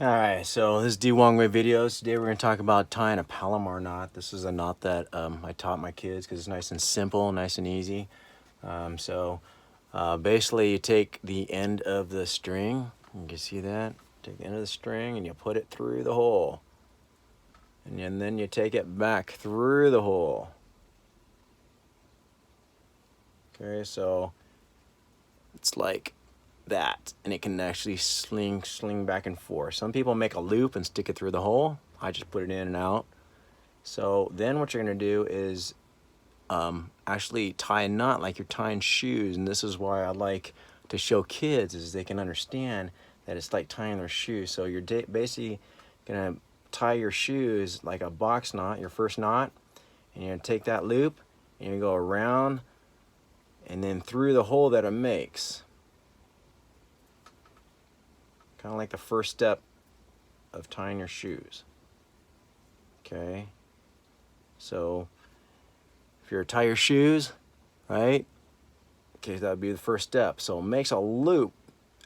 Alright, so this is D Wong Way Videos. Today we're going to talk about tying a Palomar knot. This is a knot that I taught my kids because it's nice and simple, nice and easy. Basically you take the end of the string, you can see that, take the end of the string and you put it through the hole. And then you take it back through the hole. Okay, so it's like that, and it can actually sling back and forth. Some people make a loop and stick it through the hole. I just put it in and out. So then what you're going to do is actually tie a knot like you're tying shoes, and this is why I like to show kids, is they can understand that it's like tying their shoes. So you're basically going to tie your shoes like a box knot, your first knot, and you're going to take that loop and you go around and then through the hole that it makes. Kind of like the first step of tying your shoes. Okay, so if you're to tie your shoes, right? Okay, that would be the first step. So it makes a loop.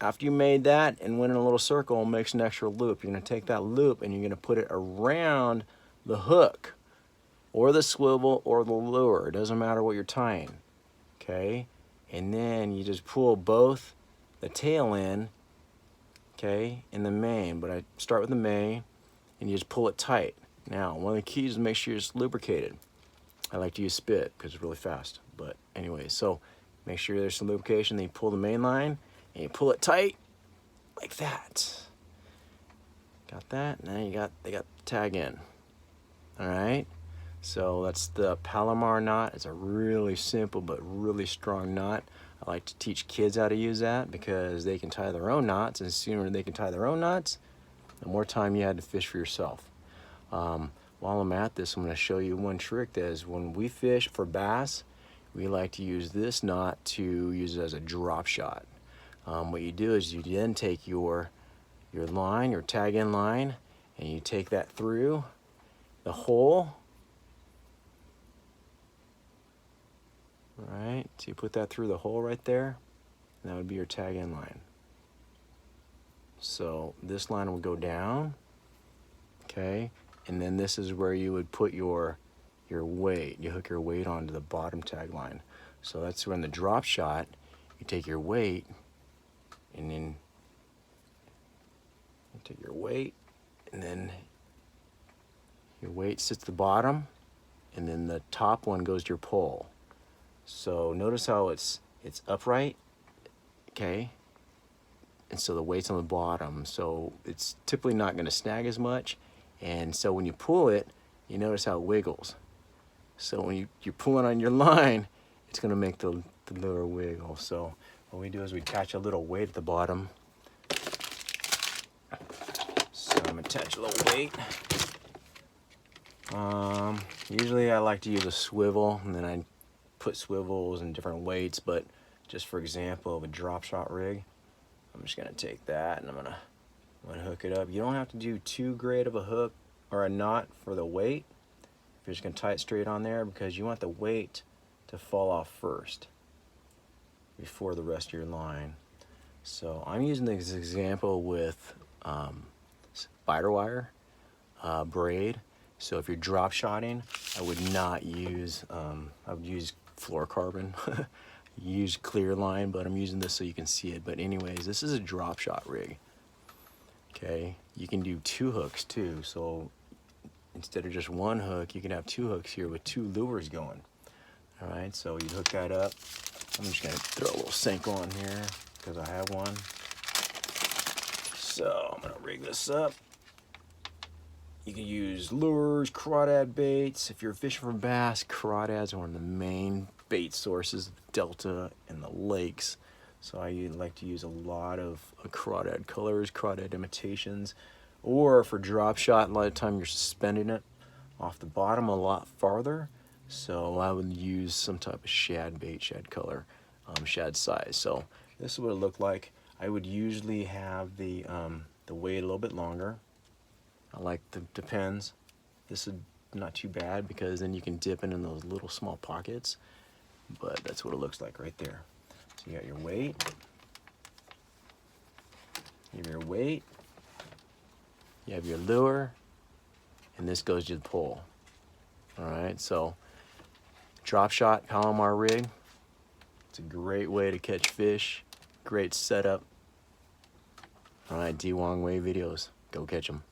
After you made that and went in a little circle, it makes an extra loop. You're going to take that loop and you're going to put it around the hook or the swivel or the lure. It doesn't matter what you're tying. Okay, and then you just pull both the tail in, okay, in the main, but I start with the main and you just pull it tight. Now, one of the keys is make sure it's lubricated. I like to use spit because it's really fast, but anyway, so make sure there's some lubrication. Then you pull the main line and you pull it tight like that. Got that? Now they got the tag in. All right, so that's the Palomar knot. It's a really simple but really strong knot. I like to teach kids how to use that because they can tie their own knots, and the sooner they can tie their own knots, the more time you had to fish for yourself. While I'm at this, I'm going to show you one trick that is when we fish for bass, we like to use this knot to use it as a drop shot. What you do is you then take your line, your tag in line, and you take that through the hole. Right, so you put that through the hole right there, and that would be your tag in line. So this line will go down, okay, and then this is where you would put your weight. You hook your weight onto the bottom tag line. So that's when the drop shot, you take your weight, and then you take your weight, and then your weight sits at the bottom, and then the top one goes to your pole. So notice how it's upright, okay? And so the weight's on the bottom, so it's typically not going to snag as much. And so when you pull it, you notice how it wiggles. So when you're pulling on your line, it's going to make the lure wiggle. So what we do is we attach a little weight at the bottom. So I'm going to attach a little weight. Usually I like to use a swivel, and then I put swivels and different weights, but just for example of a drop shot rig, I'm just gonna take that and I'm gonna hook it up. You don't have to do too great of a hook or a knot for the weight. You're just gonna tie it straight on there because you want the weight to fall off first before the rest of your line. So I'm using this example with spider wire braid. So if you're drop shotting, I would not use, I would use fluorocarbon, use clear line, but I'm using this so you can see it. But anyways, this is a drop shot rig. Okay, you can do 2 hooks too. So instead of just 1 hook, you can have 2 hooks here with 2 lures going. All right, so you hook that up. I'm just gonna throw a little Senko on here because I have one. So I'm gonna rig this up. You can use lures, crawdad baits. If you're fishing for bass, crawdads are one of the main bait sources of Delta and the lakes. So I like to use a lot of crawdad colors, crawdad imitations, or for drop shot, a lot of time you're suspending it off the bottom a lot farther. So I would use some type of shad bait, shad color, shad size. So this is what it looked like. I would usually have the weight a little bit longer. I like the depends. This is not too bad because then you can dip it in those little small pockets. But that's what it looks like right there. So you got your weight. You have your weight. You have your lure, and this goes to the pole. All right, so drop shot Palomar rig. It's a great way to catch fish. Great setup. All right, D Wong Wave videos. Go catch them.